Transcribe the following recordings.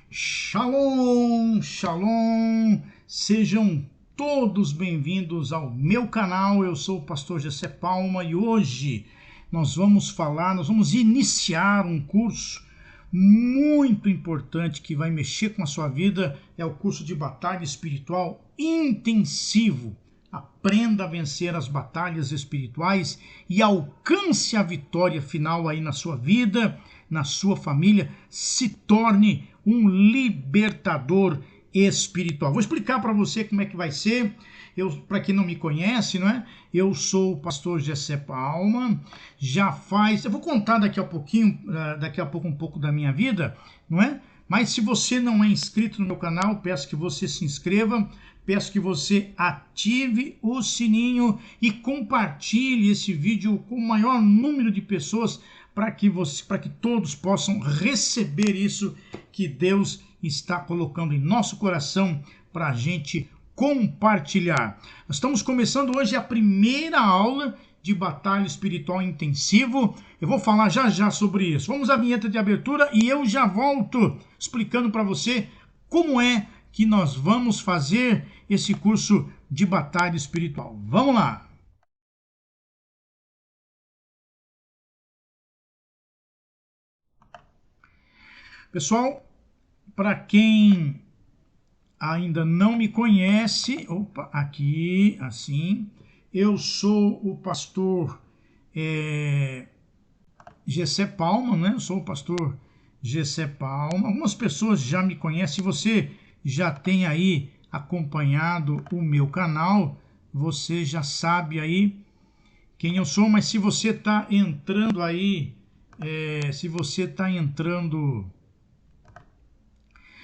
Shalom, shalom, sejam todos bem-vindos ao meu canal. Eu sou o pastor Gessé Palma e hoje nós vamos iniciar um curso muito importante que vai mexer com a sua vida. É o curso de batalha espiritual intensivo. Aprenda a vencer as batalhas espirituais e alcance a vitória final aí na sua vida, na sua família. Se torne um libertador espiritual. Vou explicar para você como é que vai ser. Para quem não me conhece, não é? Eu sou o pastor Gessé Palma. Eu vou contar daqui a pouco um pouco da minha vida, não é? Mas se você não é inscrito no meu canal, peço que você se inscreva, peço que você ative o sininho e compartilhe esse vídeo com o maior número de pessoas para que todos possam receber isso que Deus está colocando em nosso coração para a gente compartilhar. Nós estamos começando hoje a primeira aula de batalha espiritual intensivo. Eu vou falar já sobre isso. Vamos à vinheta de abertura e eu já volto explicando para você como é que nós vamos fazer esse curso de batalha espiritual. Vamos lá! Pessoal, para quem ainda não me conhece, aqui, assim, eu sou o pastor Gessé Palma, né? Eu sou o pastor Gessé Palma. Algumas pessoas já me conhecem. Se você já tem aí acompanhado o meu canal, você já sabe aí quem eu sou. Mas se você está entrando aí,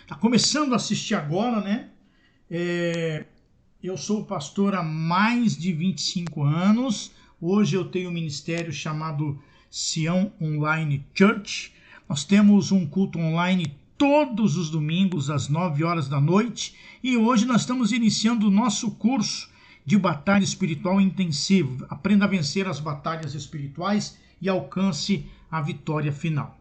está começando a assistir agora, né? Eu sou pastor há mais de 25 anos. Hoje eu tenho um ministério chamado Sião Online Church. Nós temos um culto online todos os domingos às 9 horas da noite. E hoje nós estamos iniciando o nosso curso de batalha espiritual intensivo. Aprenda a vencer as batalhas espirituais e alcance a vitória final.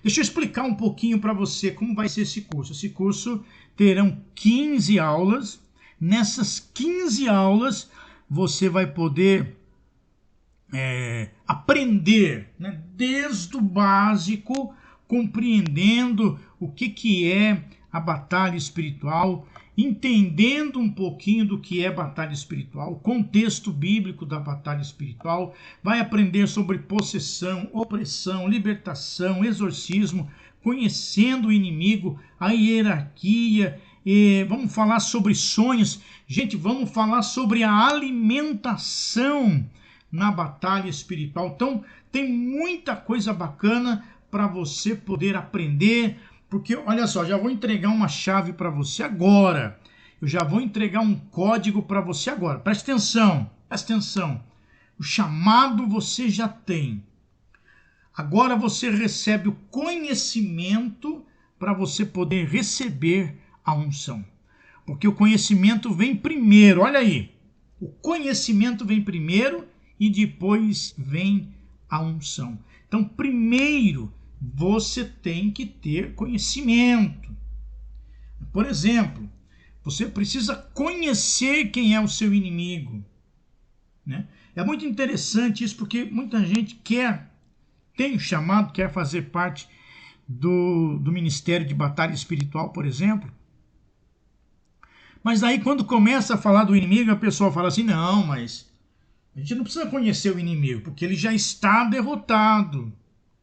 Deixa eu explicar um pouquinho para você como vai ser esse curso. Esse curso terão 15 aulas. Nessas 15 aulas você vai poder aprender, né, desde o básico, compreendendo o que é a batalha espiritual, entendendo um pouquinho do que é batalha espiritual, o contexto bíblico da batalha espiritual, vai aprender sobre possessão, opressão, libertação, exorcismo, conhecendo o inimigo, a hierarquia, vamos falar sobre sonhos. Gente, vamos falar sobre a alimentação na batalha espiritual. Então, tem muita coisa bacana para você poder aprender, porque, olha só, já vou entregar uma chave para você agora. Eu já vou entregar um código para você agora. Presta atenção, presta atenção. O chamado você já tem. Agora você recebe o conhecimento para você poder receber a unção. Porque o conhecimento vem primeiro, olha aí. O conhecimento vem primeiro e depois vem a unção. Então, primeiro você tem que ter conhecimento. Por exemplo, você precisa conhecer quem é o seu inimigo, né? É muito interessante isso, porque muita gente tem o chamado, quer fazer parte do Ministério de Batalha Espiritual, por exemplo. Mas aí quando começa a falar do inimigo, a pessoa fala assim, não, mas a gente não precisa conhecer o inimigo, porque ele já está derrotado.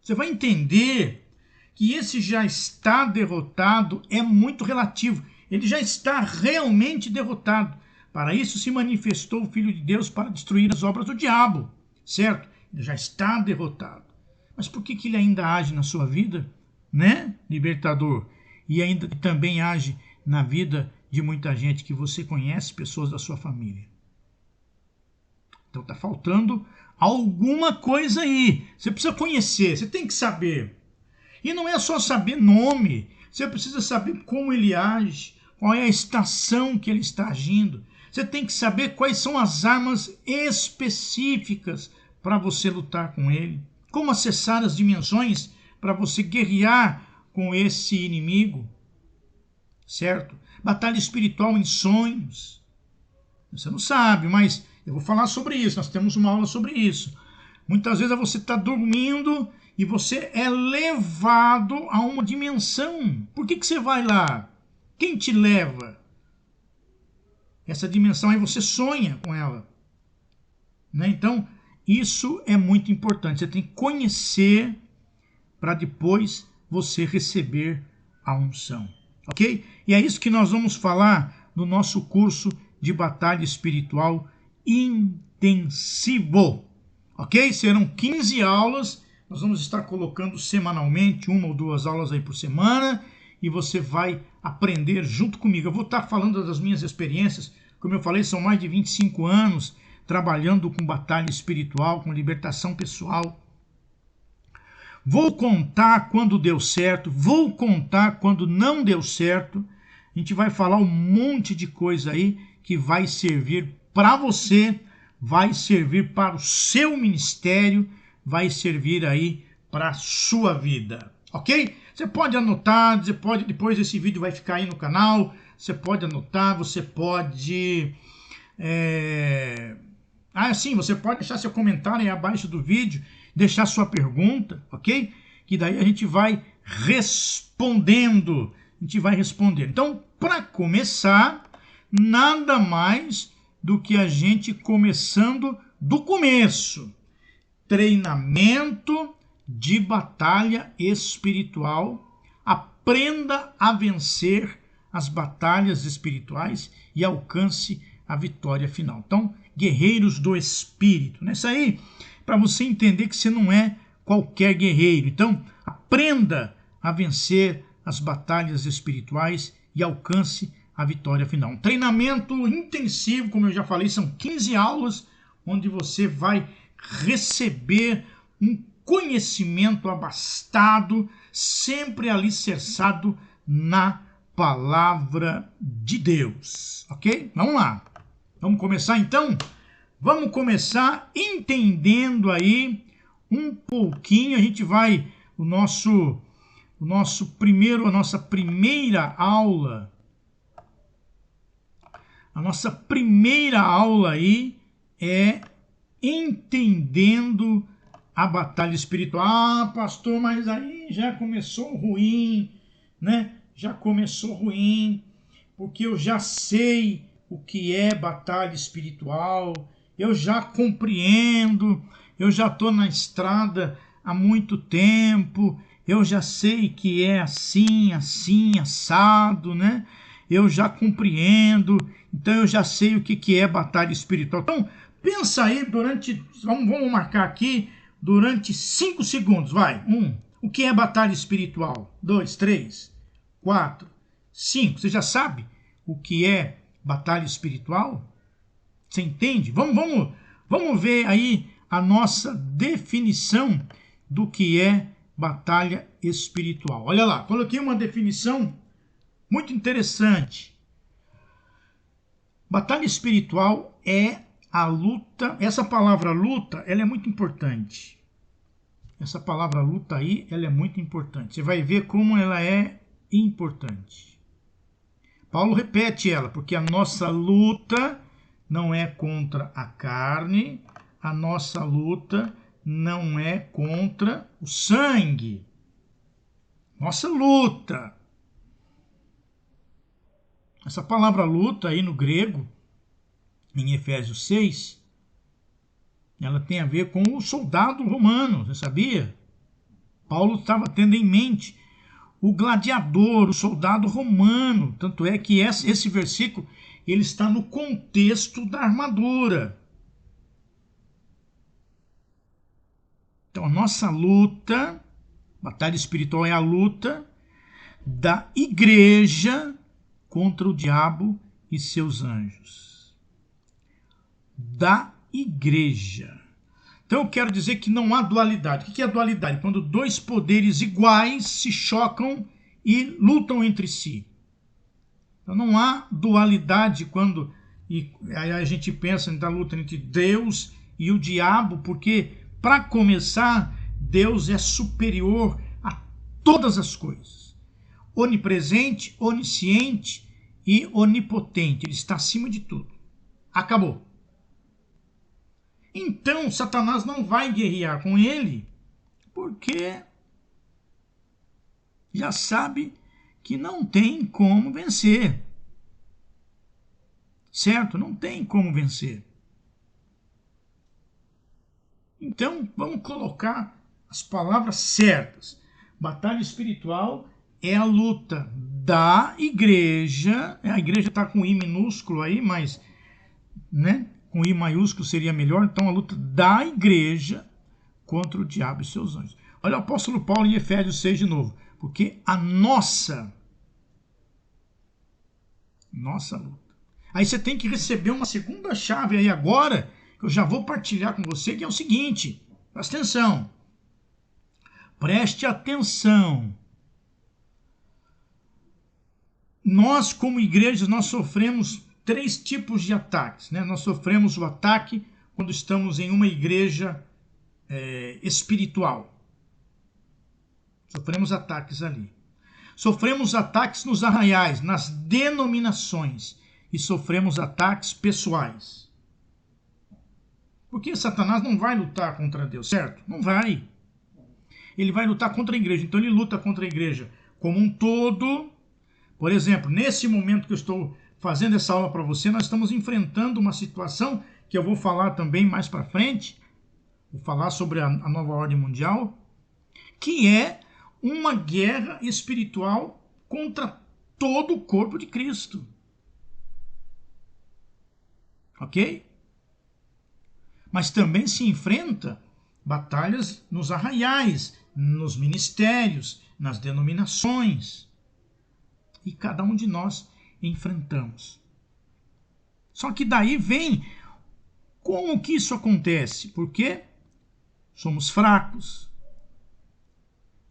Você vai entender que esse já está derrotado é muito relativo. Ele já está realmente derrotado. Para isso se manifestou o Filho de Deus para destruir as obras do diabo, certo? Ele já está derrotado. Mas por que ele ainda age na sua vida, né, libertador? E ainda também age na vida de muita gente que você conhece, pessoas da sua família. Então está faltando alguma coisa aí. Você precisa conhecer, você tem que saber. E não é só saber nome. Você precisa saber como ele age, qual é a estação que ele está agindo. Você tem que saber quais são as armas específicas para você lutar com ele. Como acessar as dimensões para você guerrear com esse inimigo. certo? Batalha espiritual em sonhos. Você não sabe, mas eu vou falar sobre isso, nós temos uma aula sobre isso. Muitas vezes você está dormindo e você é levado a uma dimensão. Por que você vai lá? Quem te leva? Essa dimensão aí você sonha com ela. Né? Então, isso é muito importante. Você tem que conhecer para depois você receber a unção. Ok? E é isso que nós vamos falar no nosso curso de batalha espiritual intensivo. Ok? Serão 15 aulas. Nós vamos estar colocando semanalmente 1 ou 2 aulas aí por semana. E você vai aprender junto comigo. Eu vou estar falando das minhas experiências. Como eu falei, são mais de 25 anos trabalhando com batalha espiritual, com libertação pessoal. Vou contar quando deu certo, vou contar quando não deu certo. A gente vai falar um monte de coisa aí que vai servir para você, vai servir para o seu ministério, vai servir aí para a sua vida, ok? Você pode anotar, você pode, depois esse vídeo vai ficar aí no canal, você pode anotar, você pode... sim, você pode deixar seu comentário aí abaixo do vídeo, deixar sua pergunta, ok? Que daí a gente vai respondendo. Então, para começar, nada mais do que a gente começando do começo. Treinamento de batalha espiritual. Aprenda a vencer as batalhas espirituais e alcance a vitória final. Então, guerreiros do Espírito. Isso aí, para você entender que você não é qualquer guerreiro. Então, aprenda a vencer as batalhas espirituais e alcance a vitória final. Um treinamento intensivo, como eu já falei, são 15 aulas, onde você vai receber um conhecimento abastado, sempre alicerçado na palavra de Deus. Ok? Vamos lá. Vamos começar então? Vamos começar entendendo aí um pouquinho. A gente vai, a nossa primeira aula. A nossa primeira aula aí é entendendo a batalha espiritual. Ah, pastor, mas aí já começou ruim, né? Já começou ruim, porque eu já sei o que é batalha espiritual, eu já compreendo, eu já estou na estrada há muito tempo, eu já sei que é assim, assim, assado, né? Eu já compreendo, então eu já sei o que é batalha espiritual. Então, pensa aí vamos marcar aqui, durante 5 segundos, vai. 1, o que é batalha espiritual? 2, 3, 4, 5. Você já sabe o que é batalha espiritual? Você entende? Vamos ver aí a nossa definição do que é batalha espiritual. Olha lá, coloquei uma definição muito interessante. Batalha espiritual é a luta. Essa palavra luta, ela é muito importante. Essa palavra luta aí, ela é muito importante. Você vai ver como ela é importante. Paulo repete ela, porque a nossa luta não é contra a carne, a nossa luta não é contra o sangue. Nossa luta. Essa palavra luta aí no grego, em Efésios 6, ela tem a ver com o soldado romano, você sabia? Paulo estava tendo em mente o gladiador, o soldado romano. Tanto é que esse versículo ele está no contexto da armadura. Então a nossa luta, batalha espiritual é a luta da igreja contra o diabo e seus anjos. Da igreja. Então eu quero dizer que não há dualidade. O que é dualidade? Quando dois poderes iguais se chocam e lutam entre si. Então não há dualidade quando a gente pensa na luta entre Deus e o diabo, porque, para começar, Deus é superior a todas as coisas. onipresente, onisciente e onipotente. Ele está acima de tudo. Acabou. Então, Satanás não vai guerrear com ele, porque já sabe que não tem como vencer. Certo? Não tem como vencer. Então, vamos colocar as palavras certas. Batalha espiritual é a luta da igreja. A igreja está com I minúsculo aí, mas né, com I maiúsculo seria melhor. Então, a luta da igreja contra o diabo e seus anjos. Olha o apóstolo Paulo em Efésios 6 de novo. Porque a nossa luta. Aí você tem que receber uma segunda chave aí agora, que eu já vou partilhar com você, que é o seguinte. Presta atenção. Preste atenção. Nós, como igrejas, nós sofremos 3 tipos de ataques. Né? Nós sofremos o ataque quando estamos em uma igreja espiritual. Sofremos ataques ali. Sofremos ataques nos arraiais, nas denominações. E sofremos ataques pessoais. Porque Satanás não vai lutar contra Deus, certo? Não vai. Ele vai lutar contra a igreja. Então ele luta contra a igreja como um todo. Por exemplo, nesse momento que eu estou fazendo essa aula para você, nós estamos enfrentando uma situação que eu vou falar também mais para frente. Vou falar sobre a nova ordem mundial, que é uma guerra espiritual contra todo o corpo de Cristo. Ok? Mas também se enfrenta batalhas nos arraiais, nos ministérios, nas denominações. E cada um de nós enfrentamos. Só que daí vem como que isso acontece? Porque somos fracos.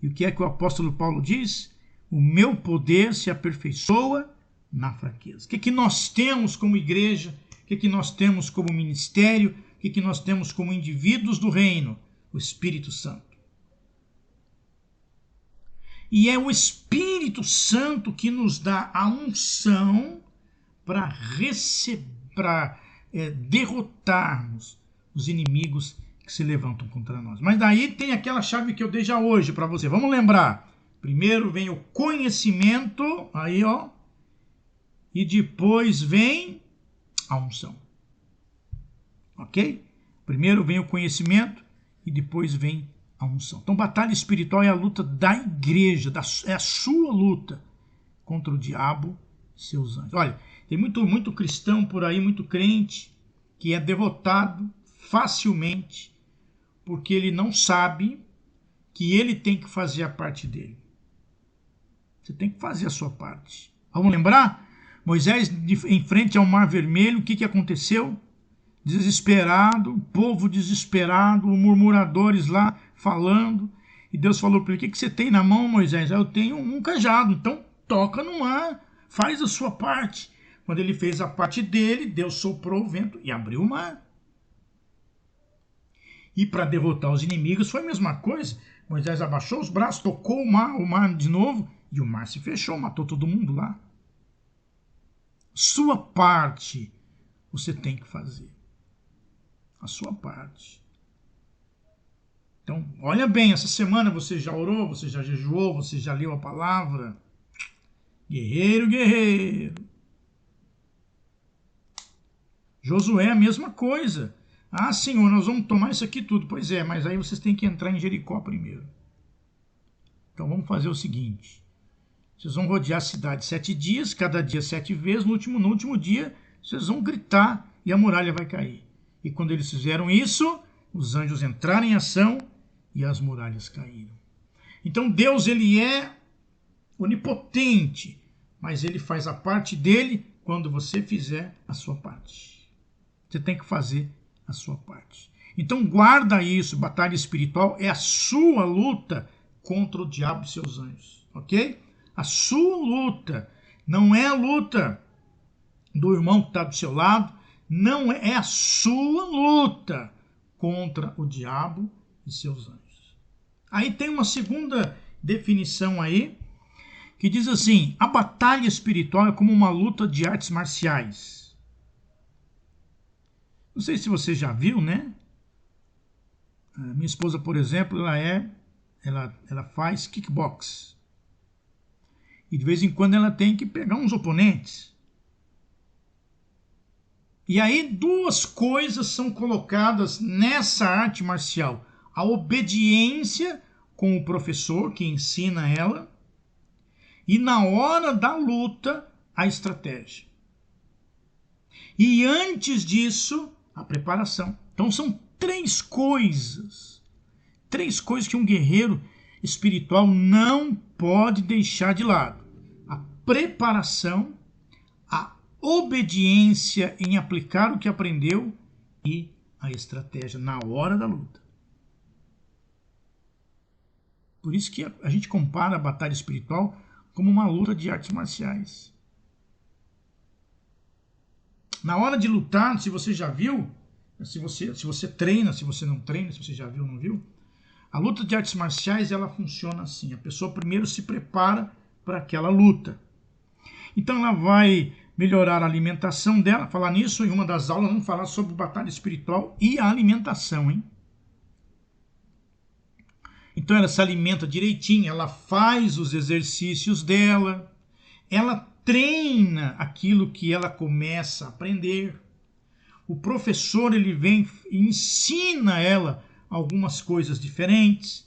E o que é que o apóstolo Paulo diz? O meu poder se aperfeiçoa na fraqueza. O que é que nós temos como igreja? O que é que nós temos como ministério? O que é que nós temos como indivíduos do reino? O Espírito Santo. E é o Espírito Santo que nos dá a unção para derrotarmos os inimigos que se levantam contra nós. Mas daí tem aquela chave que eu dei já hoje para você. Vamos lembrar. Primeiro vem o conhecimento, aí ó, e depois vem a unção. Ok? Primeiro vem o conhecimento e depois vem a unção. Então, batalha espiritual é a luta da igreja, é a sua luta contra o diabo e seus anjos. Olha, tem muito cristão por aí, muito crente, que é derrotado facilmente porque ele não sabe que ele tem que fazer a parte dele. Você tem que fazer a sua parte. Vamos lembrar? Moisés, em frente ao Mar Vermelho, o que aconteceu? Desesperado, o povo desesperado, os murmuradores lá falando. E Deus falou para ele: o que você tem na mão, Moisés? Eu tenho um cajado, então toca no mar, faz a sua parte. Quando ele fez a parte dele, Deus soprou o vento e abriu o mar. E para derrotar os inimigos foi a mesma coisa. Moisés abaixou os braços, tocou o mar de novo, e o mar se fechou, matou todo mundo lá. Sua parte você tem que fazer. A sua parte. Então, olha bem, essa semana você já orou, você já jejuou, você já leu a palavra. Guerreiro, guerreiro. Josué a mesma coisa. Ah, Senhor, nós vamos tomar isso aqui tudo. Pois é, mas aí vocês têm que entrar em Jericó primeiro. Então vamos fazer o seguinte. Vocês vão rodear a cidade 7 dias, cada dia 7 vezes. No último dia, vocês vão gritar e a muralha vai cair. E quando eles fizeram isso, os anjos entraram em ação e as muralhas caíram. Então Deus, ele é onipotente, mas ele faz a parte dele quando você fizer a sua parte. Você tem que fazer a sua parte. Então guarda isso, batalha espiritual é a sua luta contra o diabo e seus anjos, ok? A sua luta, não é a luta do irmão que está do seu lado, não é a sua luta contra o diabo e seus anjos. Aí tem uma segunda definição aí, que diz assim: a batalha espiritual é como uma luta de artes marciais. Não sei se você já viu, né? A minha esposa, por exemplo, ela faz kickbox. E de vez em quando ela tem que pegar uns oponentes. E aí duas coisas são colocadas nessa arte marcial: a obediência com o professor que ensina ela, e na hora da luta, a estratégia. E antes disso, a preparação. Então são três coisas que um guerreiro espiritual não pode deixar de lado: a preparação, a obediência em aplicar o que aprendeu e a estratégia na hora da luta. Por isso que a gente compara a batalha espiritual como uma luta de artes marciais. Na hora de lutar, se você já viu, se você treina, se você não treina, se você já viu ou não viu, a luta de artes marciais ela funciona assim: a pessoa primeiro se prepara para aquela luta. Então ela vai melhorar a alimentação dela. Falar nisso, em uma das aulas vamos falar sobre batalha espiritual e a alimentação, hein? Então ela se alimenta direitinho, ela faz os exercícios dela, ela treina aquilo que ela começa a aprender. O professor ele vem e ensina ela algumas coisas diferentes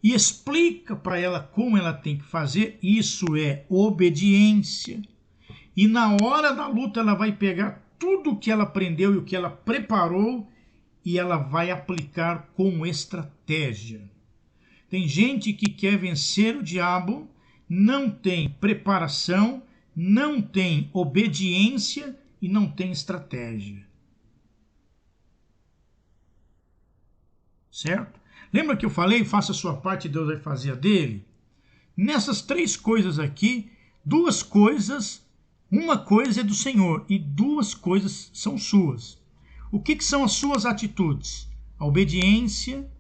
e explica para ela como ela tem que fazer. Isso é obediência. E na hora da luta ela vai pegar tudo o que ela aprendeu e o que ela preparou e ela vai aplicar com estratégia. Tem gente que quer vencer o diabo, não tem preparação, não tem obediência e não tem estratégia. Certo? Lembra que eu falei, faça a sua parte e Deus vai fazer a dele? Nessas três coisas aqui, duas coisas, uma coisa é do Senhor e duas coisas são suas. O que são as suas atitudes? A obediência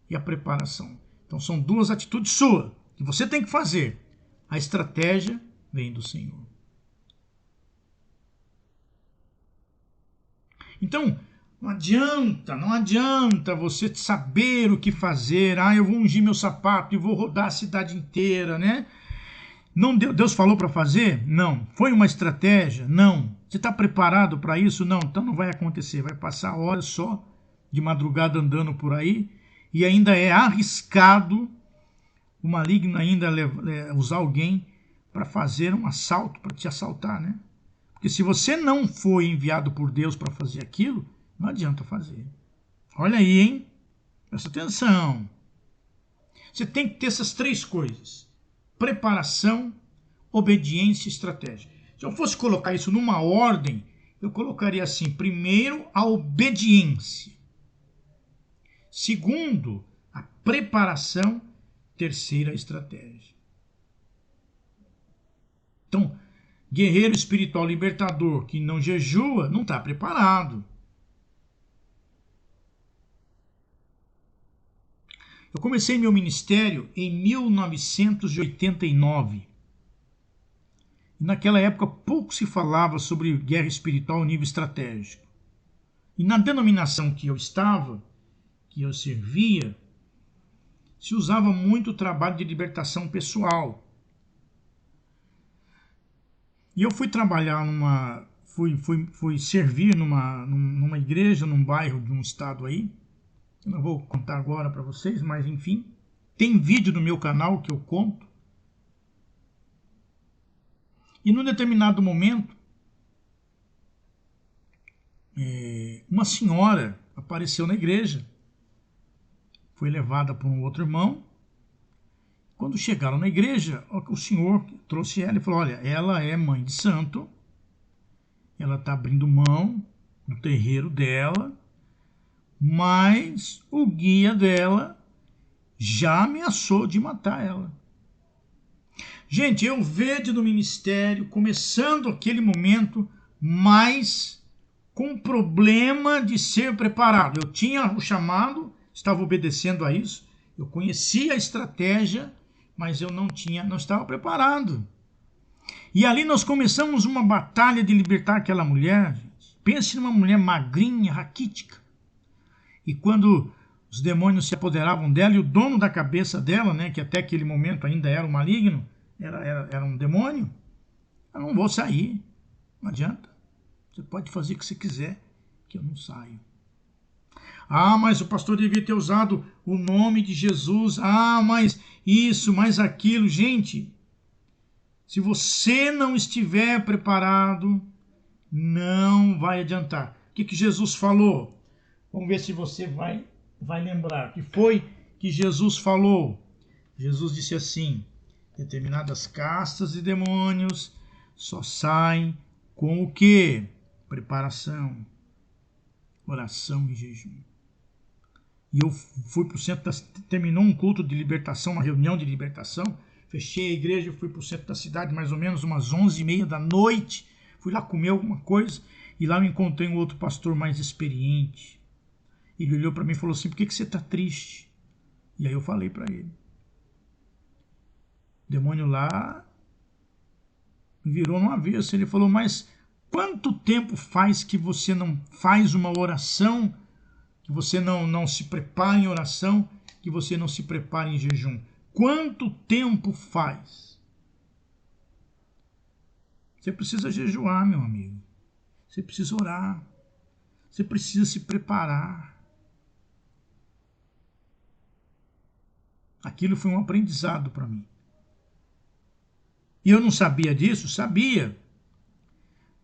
e a preparação. Então são duas atitudes suas, que você tem que fazer. A estratégia vem do Senhor. Então, não adianta você saber o que fazer. Eu vou ungir meu sapato e vou rodar a cidade inteira, né? Não, Deus falou para fazer? Não. Foi uma estratégia? Não. Você está preparado para isso? Não. Então não vai acontecer. Vai passar horas só de madrugada andando por aí e ainda é arriscado o maligno ainda usar alguém para fazer um assalto, para te assaltar, né? Porque se você não foi enviado por Deus para fazer aquilo, não adianta fazer. Olha aí, hein? Presta atenção. Você tem que ter essas três coisas: preparação, obediência e estratégia. Se eu fosse colocar isso numa ordem, eu colocaria assim: primeiro, a obediência. Segundo, a preparação. Terceira, a estratégia. Então, guerreiro espiritual libertador que não jejua, não está preparado. Eu comecei meu ministério em 1989. E naquela época pouco se falava sobre guerra espiritual a nível estratégico. E na denominação que eu estava, que eu servia, se usava muito o trabalho de libertação pessoal. E eu fui trabalhar fui servir numa igreja, num bairro de um estado aí. Eu não vou contar agora para vocês, mas enfim. Tem vídeo no meu canal que eu conto. E num determinado momento, uma senhora apareceu na igreja. Foi levada por um outro irmão. Quando chegaram na igreja, o senhor trouxe ela e falou: olha, ela é mãe de santo, ela está abrindo mão do terreiro dela, mas o guia dela já ameaçou de matar ela. Gente, eu vejo no ministério, começando aquele momento, mas com problema de ser preparado. Eu tinha o chamado, estava obedecendo a isso, eu conhecia a estratégia, mas eu não estava preparado. E ali nós começamos uma batalha de libertar aquela mulher. Gente. Pense numa mulher magrinha, raquítica. E quando os demônios se apoderavam dela, e o dono da cabeça dela, né, que até aquele momento ainda era um maligno, era um demônio, eu não vou sair, não adianta. Você pode fazer o que você quiser, que eu não saio. Ah, mas o pastor devia ter usado o nome de Jesus. Ah, mas isso, mais aquilo. Gente, se você não estiver preparado, não vai adiantar. O que Jesus falou? Vamos ver se você vai lembrar. O que foi que Jesus falou? Jesus disse assim: determinadas castas de demônios só saem com o quê? Preparação, oração e jejum. E eu fui para o centro terminou um culto de libertação, uma reunião de libertação. Fechei a igreja e fui para o centro da cidade, mais ou menos umas 11h30 da noite. Fui lá comer alguma coisa e lá eu encontrei um outro pastor mais experiente. Ele olhou para mim e falou assim: por que você está triste? E aí eu falei para ele. O demônio lá me virou no avesso. Ele falou: mas quanto tempo faz que você não faz uma oração, que você não se prepara em oração, que você não se prepara em jejum? Quanto tempo faz? Você precisa jejuar, meu amigo. Você precisa orar. Você precisa se preparar. Aquilo foi um aprendizado para mim. E eu não sabia disso? Sabia.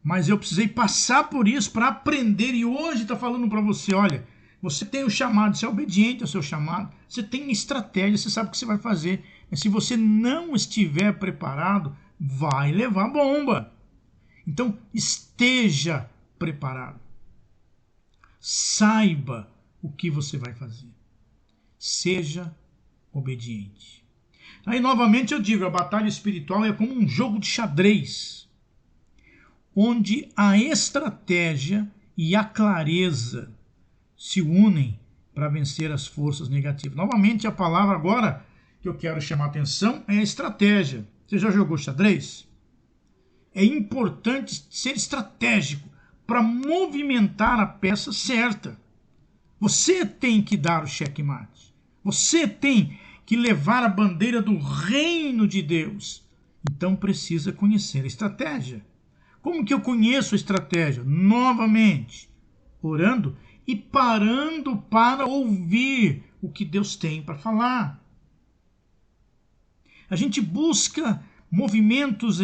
Mas eu precisei passar por isso para aprender. E hoje está falando para você: olha, você tem o chamado, você é obediente ao seu chamado, você tem uma estratégia, você sabe o que você vai fazer. Mas se você não estiver preparado, vai levar bomba. Então, esteja preparado. Saiba o que você vai fazer. Seja obediente. Aí, novamente, eu digo, a batalha espiritual é como um jogo de xadrez, onde a estratégia e a clareza se unem para vencer as forças negativas. Novamente, a palavra agora que eu quero chamar a atenção é a estratégia. Você já jogou xadrez? É importante ser estratégico para movimentar a peça certa. Você tem que dar o checkmate. Você tem que levar a bandeira do reino de Deus. Então precisa conhecer a estratégia. Como que eu conheço a estratégia? Novamente, orando e parando para ouvir o que Deus tem para falar. A gente busca movimentos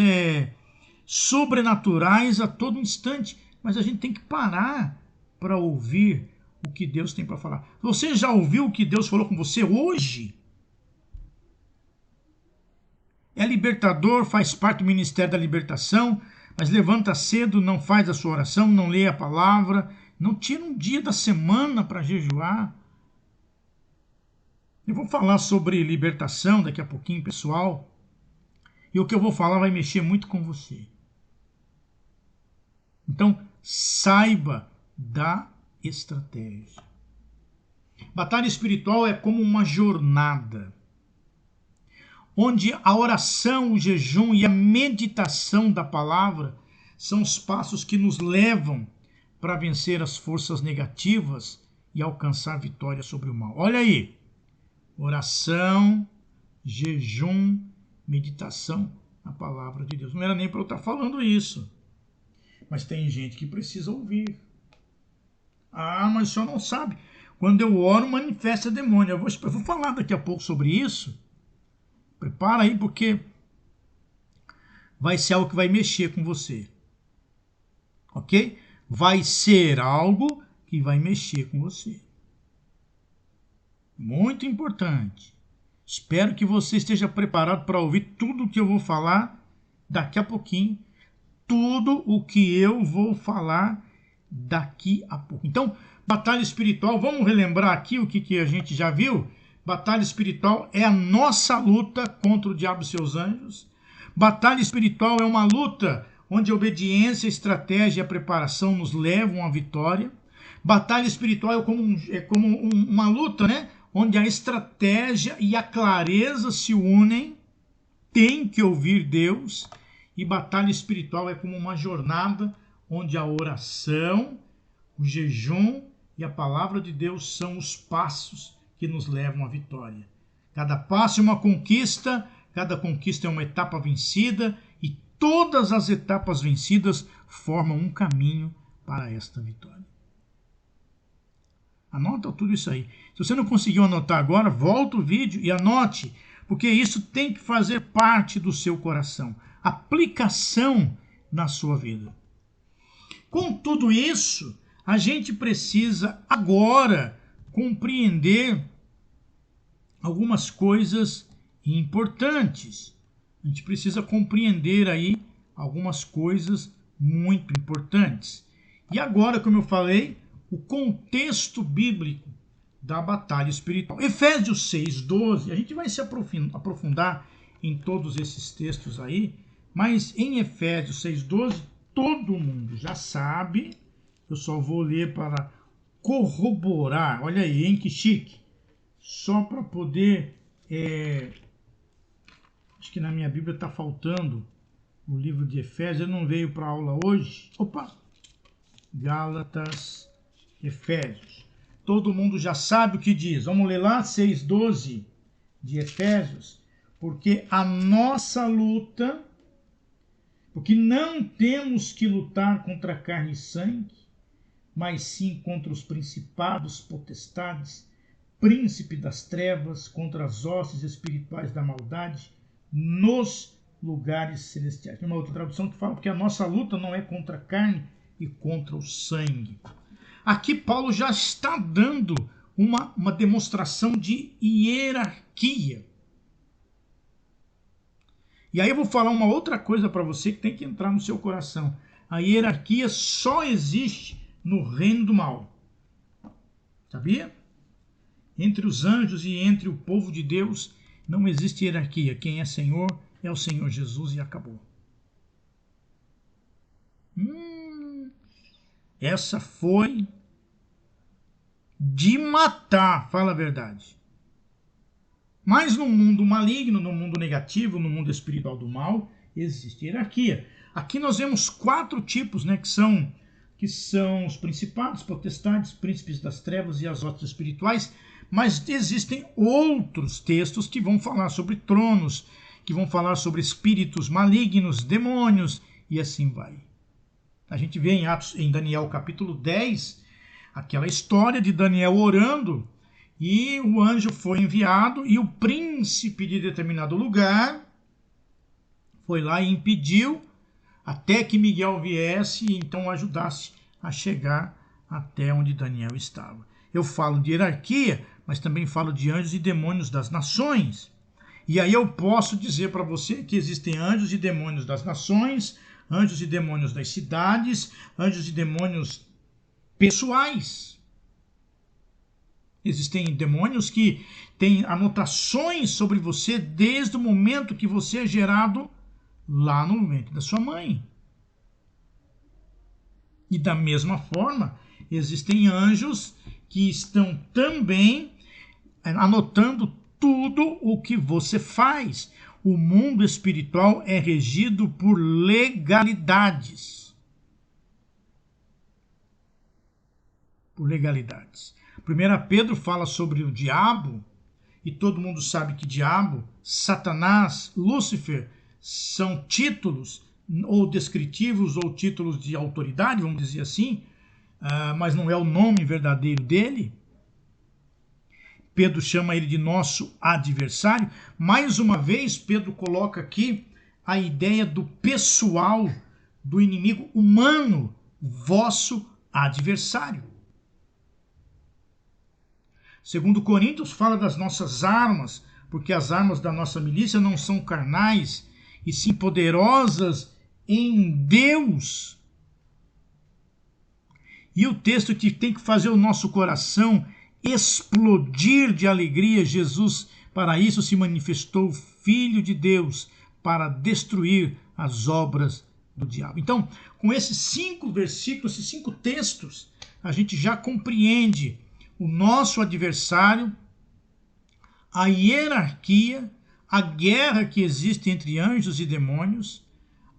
sobrenaturais a todo instante, mas a gente tem que parar para ouvir o que Deus tem para falar. Você já ouviu o que Deus falou com você hoje? É libertador, faz parte do ministério da libertação, mas levanta cedo, não faz a sua oração, não lê a palavra, não tira um dia da semana para jejuar. Eu vou falar sobre libertação daqui a pouquinho, pessoal, e o que eu vou falar vai mexer muito com você. Então, saiba da estratégia. Batalha espiritual é como uma jornada, onde a oração, o jejum e a meditação da palavra são os passos que nos levam para vencer as forças negativas e alcançar vitória sobre o mal. Olha aí, oração, jejum, meditação na palavra de Deus. Não era nem para eu estar falando isso, mas tem gente que precisa ouvir. Ah, mas o senhor não sabe. Quando eu oro, manifesta demônio. Eu vou falar daqui a pouco sobre isso. Prepara aí, porque vai ser algo que vai mexer com você. Ok? Vai ser algo que vai mexer com você. Muito importante. Espero que você esteja preparado para ouvir tudo o que eu vou falar daqui a pouquinho. Tudo o que eu vou falar daqui a pouco. Então, batalha espiritual, vamos relembrar aqui o que a gente já viu? Batalha espiritual é a nossa luta contra o diabo e seus anjos. Batalha espiritual é uma luta onde a obediência, a estratégia e a preparação nos levam à vitória. Batalha espiritual é como uma luta, né? onde a estratégia e a clareza se unem, tem que ouvir Deus, e batalha espiritual é como uma jornada onde a oração, o jejum e a palavra de Deus são os passos que nos levam à vitória. Cada passo é uma conquista, cada conquista é uma etapa vencida, e todas as etapas vencidas formam um caminho para esta vitória. Anota tudo isso aí. Se você não conseguiu anotar agora, volta o vídeo e anote, porque isso tem que fazer parte do seu coração. Aplicação na sua vida. Com tudo isso, a gente precisa agora compreender algumas coisas importantes. A gente precisa compreender aí algumas coisas muito importantes. E agora, como eu falei, o contexto bíblico da batalha espiritual. Efésios 6:12, a gente vai se aprofundar em todos esses textos aí, mas em Efésios 6:12, todo mundo já sabe, eu só vou ler para corroborar, olha aí, hein, que chique, só para poder, acho que na minha Bíblia está faltando o livro de Efésios, não veio para a aula hoje, Gálatas, Efésios. Todo mundo já sabe o que diz. Vamos ler lá, 6:12 de Efésios. Porque a nossa luta, porque não temos que lutar contra carne e sangue, mas sim contra os principados, potestades, príncipe das trevas, contra as hostes espirituais da maldade nos lugares celestiais. Tem uma outra tradução que fala que a nossa luta não é contra a carne e contra o sangue. Aqui Paulo já está dando uma demonstração de hierarquia. E aí eu vou falar uma outra coisa para você que tem que entrar no seu coração. A hierarquia só existe no reino do mal. Sabia? Entre os anjos e entre o povo de Deus não existe hierarquia. Quem é Senhor é o Senhor Jesus e acabou. Essa foi de matar, fala a verdade. Mas no mundo maligno, no mundo negativo, no mundo espiritual do mal, existe hierarquia. Aqui nós vemos 4 tipos, né, que são os principados, potestades, príncipes das trevas e as hostes espirituais, mas existem outros textos que vão falar sobre tronos, que vão falar sobre espíritos malignos, demônios, e assim vai. A gente vê em Daniel capítulo 10, aquela história de Daniel orando, e o anjo foi enviado, e o príncipe de determinado lugar foi lá e impediu até que Miguel viesse e então o ajudasse a chegar até onde Daniel estava. Eu falo de hierarquia, mas também falo de anjos e demônios das nações. E aí eu posso dizer para você que existem anjos e demônios das nações, anjos e demônios das cidades, anjos e demônios pessoais. Existem demônios que têm anotações sobre você desde o momento que você é gerado lá no ventre da sua mãe. E da mesma forma, existem anjos que estão também anotando tudo o que você faz. O mundo espiritual é regido por legalidades. Por legalidades. 1 Pedro fala sobre o diabo, e todo mundo sabe que diabo, Satanás, Lúcifer, são títulos ou descritivos ou títulos de autoridade, vamos dizer assim, mas não é o nome verdadeiro dele. Pedro chama ele de nosso adversário. Mais uma vez, Pedro coloca aqui a ideia do pessoal, do inimigo humano, vosso adversário. Segundo Coríntios fala das nossas armas, porque as armas da nossa milícia não são carnais, e sim poderosas em Deus. E o texto que tem que fazer o nosso coração explodir de alegria: Jesus, para isso se manifestou, Filho de Deus, para destruir as obras do diabo. Então, com esses 5 versículos, esses 5 textos, a gente já compreende o nosso adversário, a hierarquia, a guerra que existe entre anjos e demônios,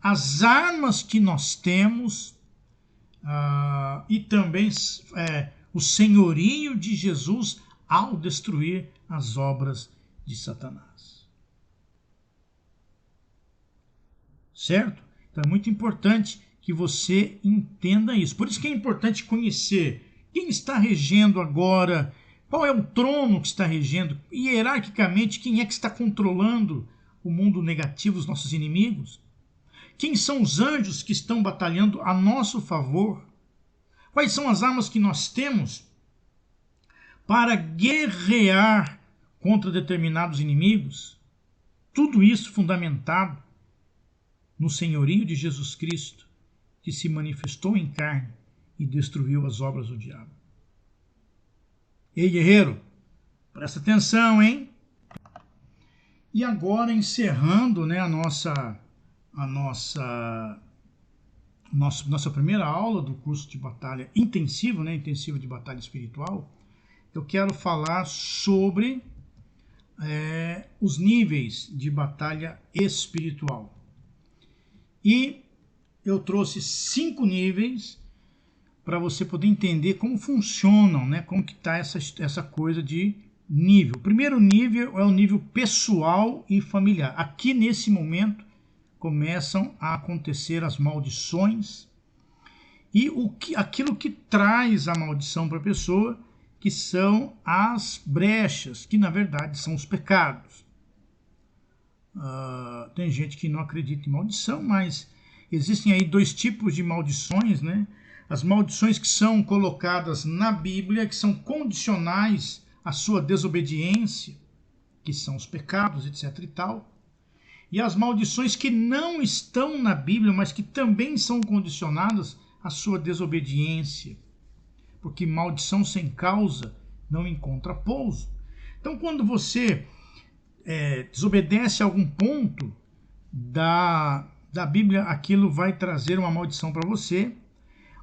as armas que nós temos e também o senhorio de Jesus ao destruir as obras de Satanás. Certo? Então é muito importante que você entenda isso. Por isso que é importante conhecer quem está regendo agora, qual é o trono que está regendo, e hierarquicamente quem é que está controlando o mundo negativo, os nossos inimigos. Quem são os anjos que estão batalhando a nosso favor? Quais são as armas que nós temos para guerrear contra determinados inimigos? Tudo isso fundamentado no senhorio de Jesus Cristo, que se manifestou em carne e destruiu as obras do diabo. Ei, guerreiro, presta atenção, hein? E agora, encerrando, né, a nossa primeira aula do curso de batalha intensivo, né, intensivo de batalha espiritual, eu quero falar sobre os níveis de batalha espiritual. E eu trouxe 5 níveis para você poder entender como funcionam, né, como que está essa coisa de nível. O primeiro nível é o nível pessoal e familiar. Aqui, nesse momento, começam a acontecer as maldições e aquilo que traz a maldição para a pessoa, que são as brechas, que na verdade são os pecados. Tem gente que não acredita em maldição, mas existem aí 2 tipos de maldições, né? As maldições que são colocadas na Bíblia, que são condicionais à sua desobediência, que são os pecados, etc. e tal. E as maldições que não estão na Bíblia, mas que também são condicionadas à sua desobediência. Porque maldição sem causa não encontra pouso. Então, quando você desobedece a algum ponto da Bíblia, aquilo vai trazer uma maldição para você.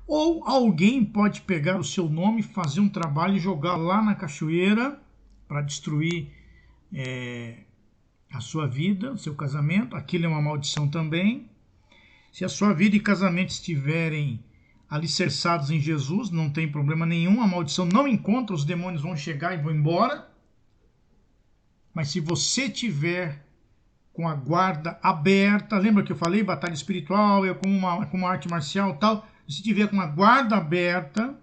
Ou alguém pode pegar o seu nome, fazer um trabalho e jogar lá na cachoeira para destruir a sua vida, o seu casamento. Aquilo é uma maldição também. Se a sua vida e casamento estiverem alicerçados em Jesus, não tem problema nenhum, a maldição não encontra, os demônios vão chegar e vão embora. Mas se você tiver com a guarda aberta, lembra que eu falei, batalha espiritual é como uma arte marcial e tal, se tiver com a guarda aberta,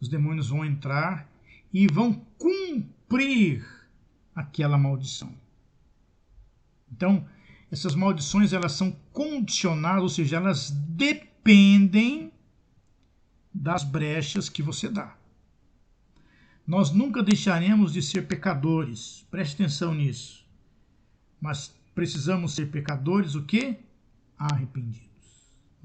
os demônios vão entrar e vão cumprir aquela maldição. Então, essas maldições, elas são condicionadas, ou seja, elas dependem das brechas que você dá. Nós nunca deixaremos de ser pecadores, preste atenção nisso. Mas precisamos ser pecadores, o quê? Arrependidos.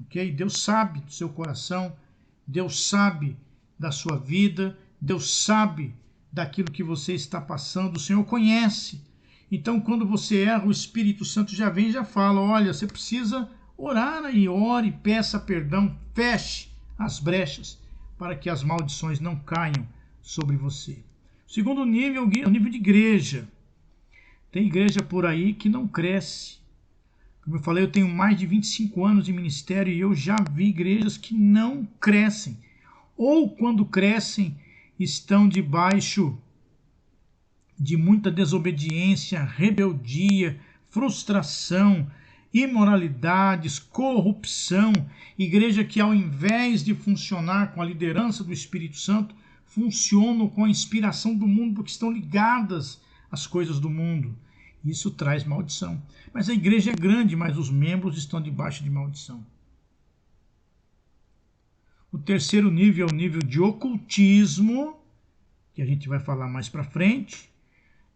Ok? Deus sabe do seu coração, Deus sabe da sua vida, Deus sabe daquilo que você está passando, o Senhor conhece. Então, quando você erra, o Espírito Santo já vem e já fala, olha, você precisa orar aí, ore, peça perdão, feche as brechas para que as maldições não caiam sobre você. O segundo nível é o nível de igreja. Tem igreja por aí que não cresce. Como eu falei, eu tenho mais de 25 anos de ministério e eu já vi igrejas que não crescem. Ou quando crescem, estão debaixo de muita desobediência, rebeldia, frustração, imoralidades, corrupção. Igreja que, ao invés de funcionar com a liderança do Espírito Santo, funcionam com a inspiração do mundo, porque estão ligadas às coisas do mundo. Isso traz maldição. Mas a igreja é grande, mas os membros estão debaixo de maldição. O terceiro nível é o nível de ocultismo, que a gente vai falar mais para frente.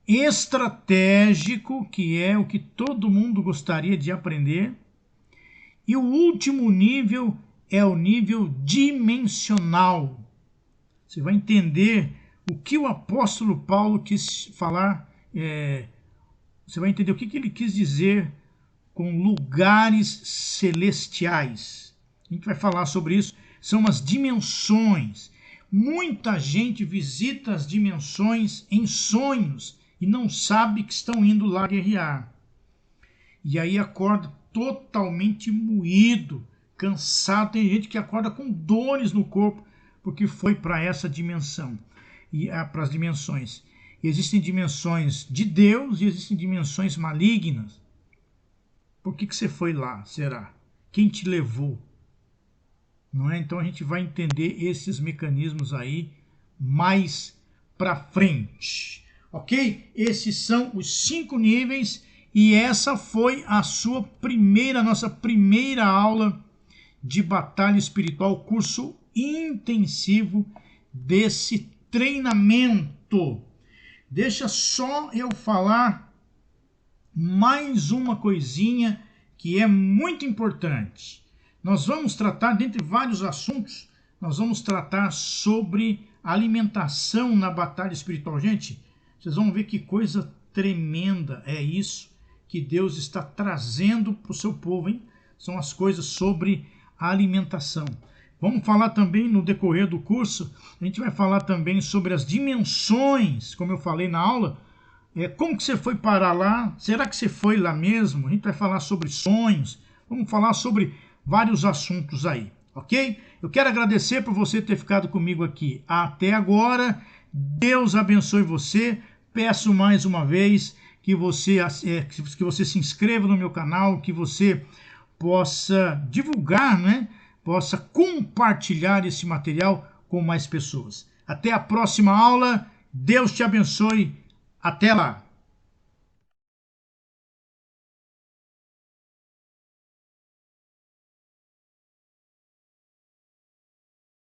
Estratégico, que é o que todo mundo gostaria de aprender. E o último nível é o nível dimensional. Você vai entender o que o apóstolo Paulo quis falar, você vai entender o que ele quis dizer com lugares celestiais. A gente vai falar sobre isso. São as dimensões. Muita gente visita as dimensões em sonhos e não sabe que estão indo lá guerrear. E aí acorda totalmente moído, cansado. Tem gente que acorda com dores no corpo porque foi para essa dimensão, e para as dimensões. Existem dimensões de Deus e existem dimensões malignas. Por que você foi lá, será? Quem te levou? Não é? Então a gente vai entender esses mecanismos aí mais para frente. Ok? Esses são os 5 níveis e essa foi a nossa primeira aula de batalha espiritual, curso intensivo desse treinamento. Deixa só eu falar mais uma coisinha que é muito importante. Nós vamos tratar, dentre vários assuntos, nós vamos tratar sobre alimentação na batalha espiritual. Gente, vocês vão ver que coisa tremenda é isso que Deus está trazendo para o seu povo, hein? São as coisas sobre a alimentação. Vamos falar também no decorrer do curso, a gente vai falar também sobre as dimensões, como eu falei na aula. Como que você foi parar lá? Será que você foi lá mesmo? A gente vai falar sobre sonhos, vamos falar sobre vários assuntos aí, ok? Eu quero agradecer por você ter ficado comigo aqui até agora. Deus abençoe você. Peço mais uma vez que você se inscreva no meu canal, que você possa divulgar, né? Possa compartilhar esse material com mais pessoas. Até a próxima aula. Deus te abençoe. Até lá.